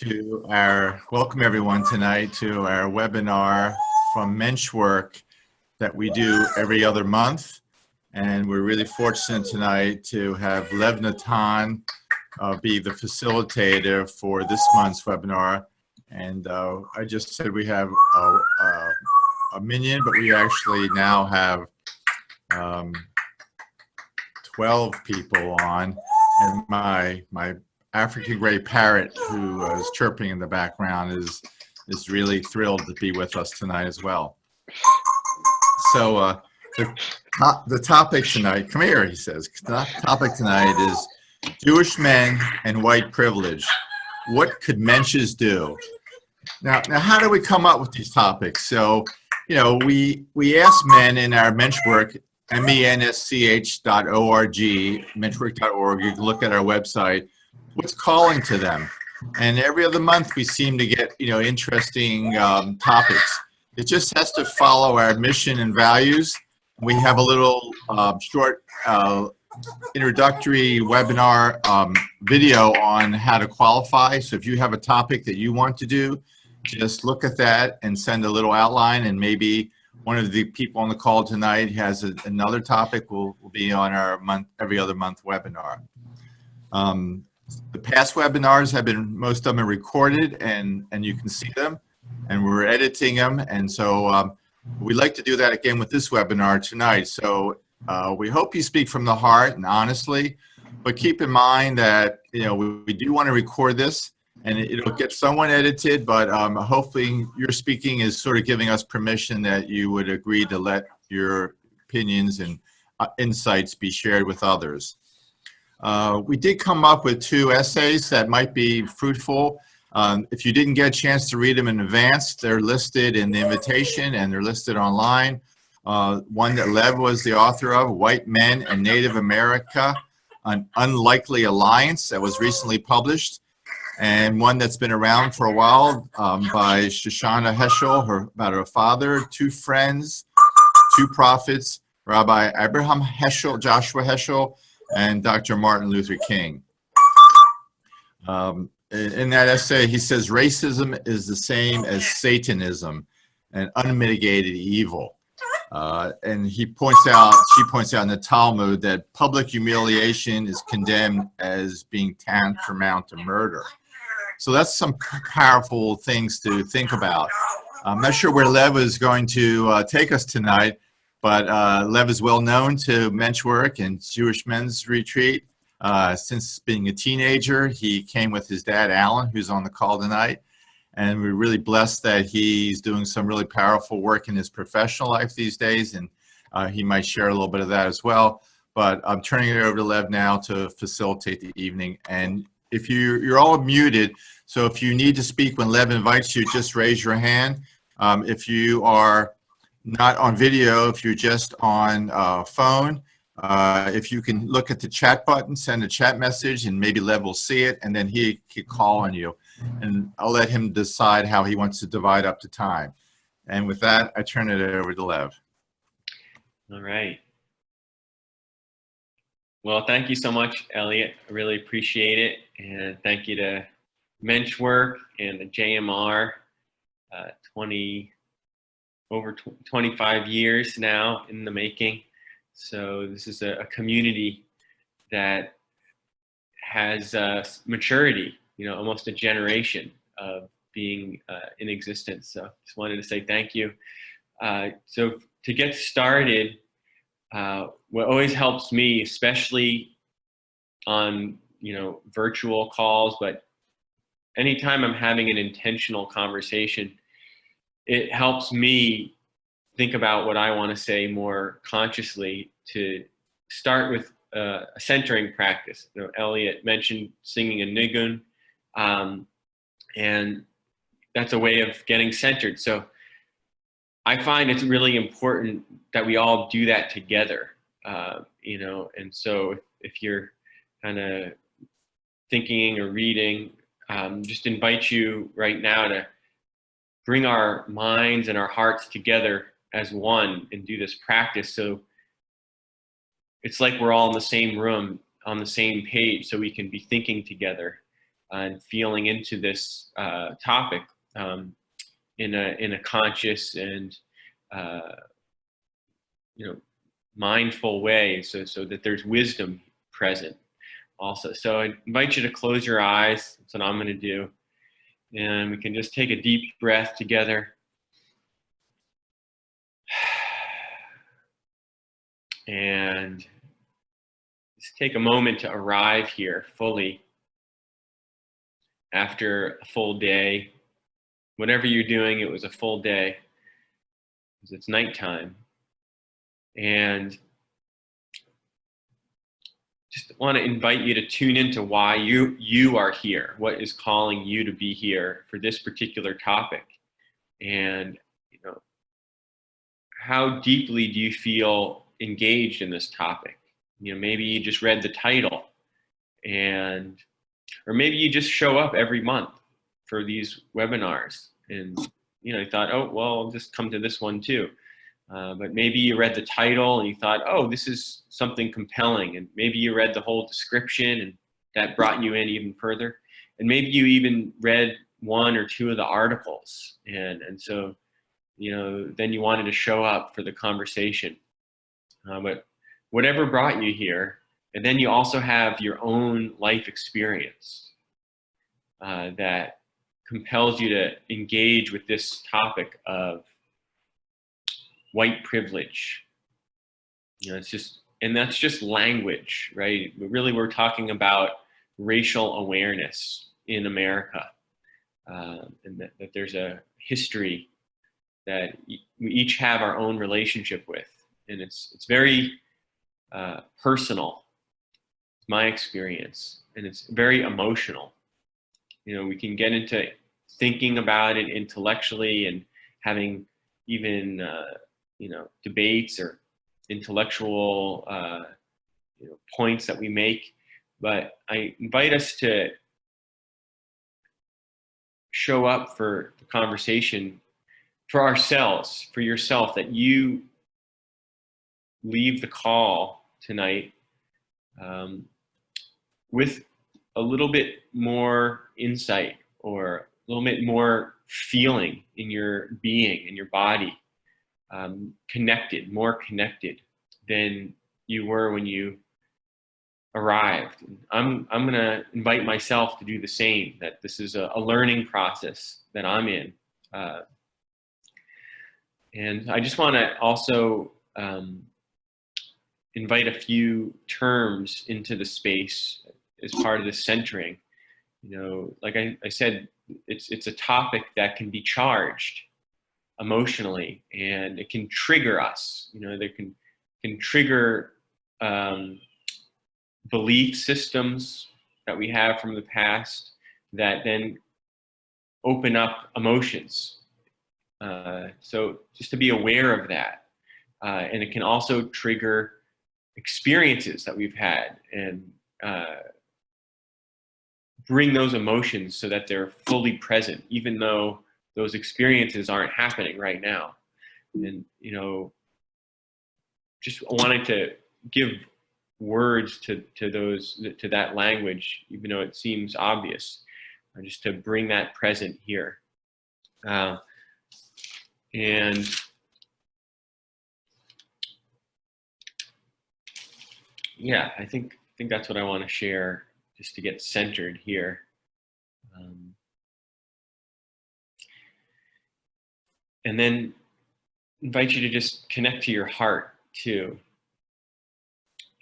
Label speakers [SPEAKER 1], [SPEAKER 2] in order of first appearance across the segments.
[SPEAKER 1] welcome everyone tonight to our webinar from Menschwork that we do every other month. And we're really fortunate tonight to have Lev Natan be the facilitator for this month's webinar. And I just said we have a minion, but we actually now have 12 people on, and my African gray parrot, who is chirping in the background, is really thrilled to be with us tonight as well. So the topic tonight, come here, he says. The topic tonight is Jewish men and white privilege. What could Mensches do? Now, how do we come up with these topics? So, you know, we ask men in our Menschwork, mensch.org, menschwork.org. You can look at our website. What's calling to them? And every other month we seem to get, you know, interesting topics. It just has to follow our mission and values. We have a little short introductory webinar video on how to qualify. So if you have a topic that you want to do, just look at that and send a little outline, and maybe one of the people on the call tonight has another topic will be on our every other month webinar. The past webinars have been, most of them are recorded, and you can see them, and we're editing them. And so we'd like to do that again with this webinar tonight. So we hope you speak from the heart and honestly, but keep in mind that, you know, we do want to record this, and it'll get somewhat edited, but hopefully your speaking is sort of giving us permission that you would agree to let your opinions and insights be shared with others. We did come up with 2 essays that might be fruitful. If you didn't get a chance to read them in advance, they're listed in the invitation and they're listed online. One that Lev was the author of, White Men and Native America, An Unlikely Alliance, that was recently published. And one that's been around for a while by Shoshana Heschel, about her father, 2 friends, 2 prophets, Rabbi Abraham Heschel, Joshua Heschel, and Dr. Martin Luther King. In that essay, he says racism is the same as Satanism, an unmitigated evil. And she points out in the Talmud that public humiliation is condemned as being tantamount to murder. So that's some powerful things to think about. I'm not sure where Lev is going to take us tonight, but Lev is well known to Menschwork and Jewish Men's Retreat. Since being a teenager, he came with his dad, Alan, who's on the call tonight. And we're really blessed that he's doing some really powerful work in his professional life these days. And he might share a little bit of that as well. But I'm turning it over to Lev now to facilitate the evening. And if you're all muted, so if you need to speak when Lev invites you, just raise your hand. If you are not on video, if you're just on phone, if you can look at the chat button, send a chat message, and maybe Lev will see it, and then he could call on you. And I'll let him decide how he wants to divide up the time. And with that, I turn it over to Lev.
[SPEAKER 2] All right. Well, thank you so much, Elliot. I really appreciate it. And thank you to Menschwork and the JMR, over 25 years now in the making. So this is a community that has maturity, you know, almost a generation of being in existence. So just wanted to say thank you. So to get started, what always helps me, especially on, you know, virtual calls, but anytime I'm having an intentional conversation, it helps me think about what I want to say more consciously, to start with a centering practice. You know, Elliot mentioned singing a nigun, and that's a way of getting centered. So I find it's really important that we all do that together, you know, and so if you're kind of thinking or reading, just invite you right now to bring our minds and our hearts together as one and do this practice. So it's like we're all in the same room on the same page, so we can be thinking together. and feeling into this topic in a conscious and mindful way, so that there's wisdom present also. So I invite you to close your eyes. That's what I'm going to do. And we can just take a deep breath together. And just take a moment to arrive here fully after a full day. Whatever you're doing, it was a full day because it's nighttime. And just want to invite you to tune into why you are here, what is calling you to be here for this particular topic. And how deeply do you feel engaged in this topic? Maybe you just read the title, or maybe you just show up every month for these webinars, and you thought, oh well, I'll just come to this one too. But maybe you read the title and you thought, oh, this is something compelling, and maybe you read the whole description and that brought you in even further, and maybe you even read one or two of the articles, and so then you wanted to show up for the conversation. But whatever brought you here, and then you also have your own life experience that compels you to engage with this topic of white privilege. That's just language, right? But really, we're talking about racial awareness in America, and that there's a history that we each have our own relationship with, and it's very personal. It's my experience, and it's very emotional. We can get into thinking about it intellectually and having even debates or intellectual points that we make, but I invite us to show up for the conversation for ourselves, for yourself, that you leave the call tonight with a little bit more insight or a little bit more feeling in your being, in your body, more connected than you were when you arrived. I'm going to invite myself to do the same, that this is a learning process that I'm in. And I just want to also invite a few terms into the space as part of the centering. Like I said, it's a topic that can be charged emotionally, and it can trigger us. There can trigger belief systems that we have from the past that then open up emotions. So just to be aware of that. And it can also trigger experiences that we've had, and bring those emotions so that they're fully present, even though those experiences aren't happening right now. And, just wanted to give words to that language, even though it seems obvious, just to bring that present here. And yeah, I think that's what I want to share, just to get centered here. And then invite you to just connect to your heart too,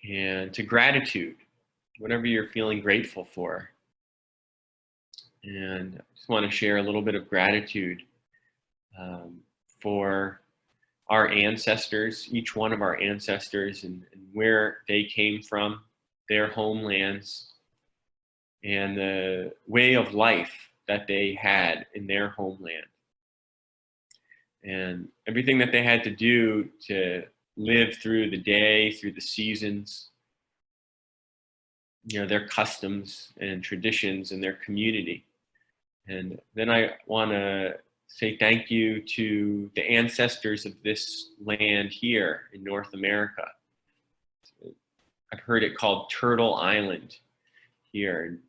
[SPEAKER 2] and to gratitude, whatever you're feeling grateful for. And I just want to share a little bit of gratitude for our ancestors, each one of our ancestors, and where they came from, their homelands, and the way of life that they had in their homeland, and everything that they had to do to live through the day, through the seasons, their customs and traditions and their community. And then I want to say thank you to the ancestors of this land here in North America. I've heard it called Turtle Island here.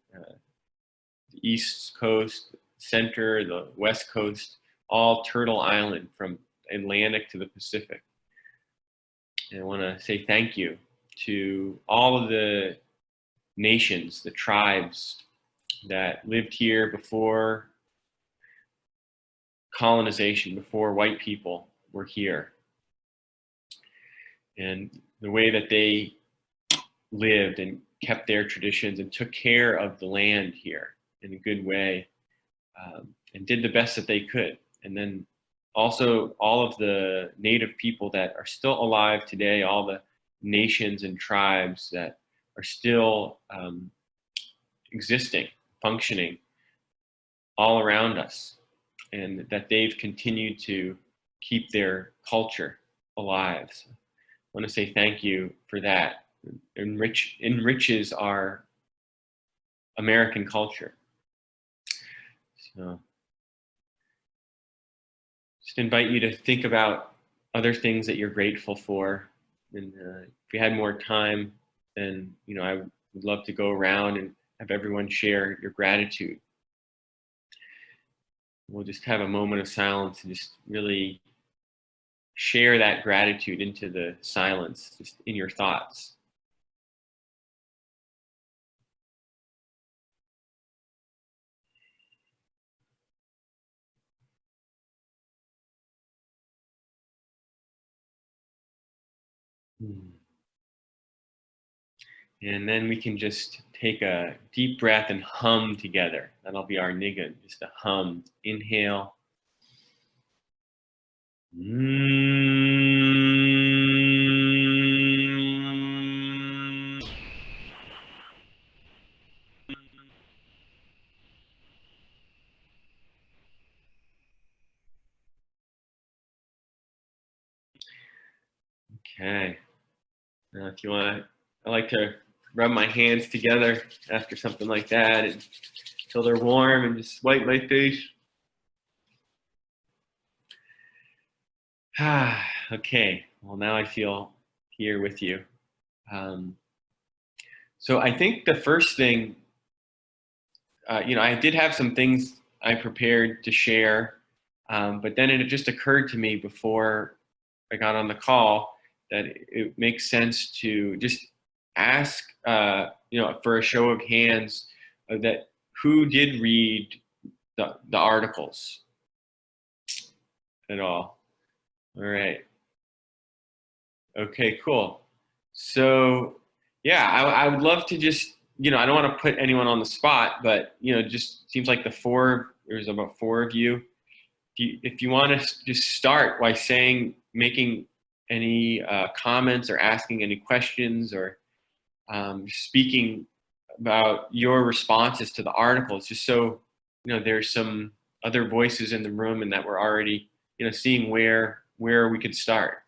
[SPEAKER 2] East Coast, center, the West Coast, all Turtle Island from Atlantic to the Pacific. And I want to say thank you to all of the nations, the tribes that lived here before colonization, before white people were here. And the way that they lived and kept their traditions and took care of the land here in a good way, and did the best that they could. And then also all of the native people that are still alive today, all the nations and tribes that are still existing, functioning all around us, and that they've continued to keep their culture alive. So I want to say thank you for that. Enriches our American culture. So just invite you to think about other things that you're grateful for. And if we had more time, then I would love to go around and have everyone share your gratitude. We'll just have a moment of silence and just really share that gratitude into the silence, just in your thoughts. And then we can just take a deep breath and hum together. That'll be our nigun, just a hum. Inhale. Okay. Now, if you want to, I like to rub my hands together after something like that until they're warm, and just wipe my face. Okay. Well, now I feel here with you. So I think the first thing, I did have some things I prepared to share, but then it just occurred to me before I got on the call that it makes sense to just ask, for a show of hands, that who did read the articles at all. All right. Okay, cool. So yeah, I would love to just, I don't want to put anyone on the spot, but, just seems like there's about 4 of you. If you want to just start by making any comments or asking any questions, or speaking about your responses to the articles, just so, there's some other voices in the room and that we're already, seeing where we could start.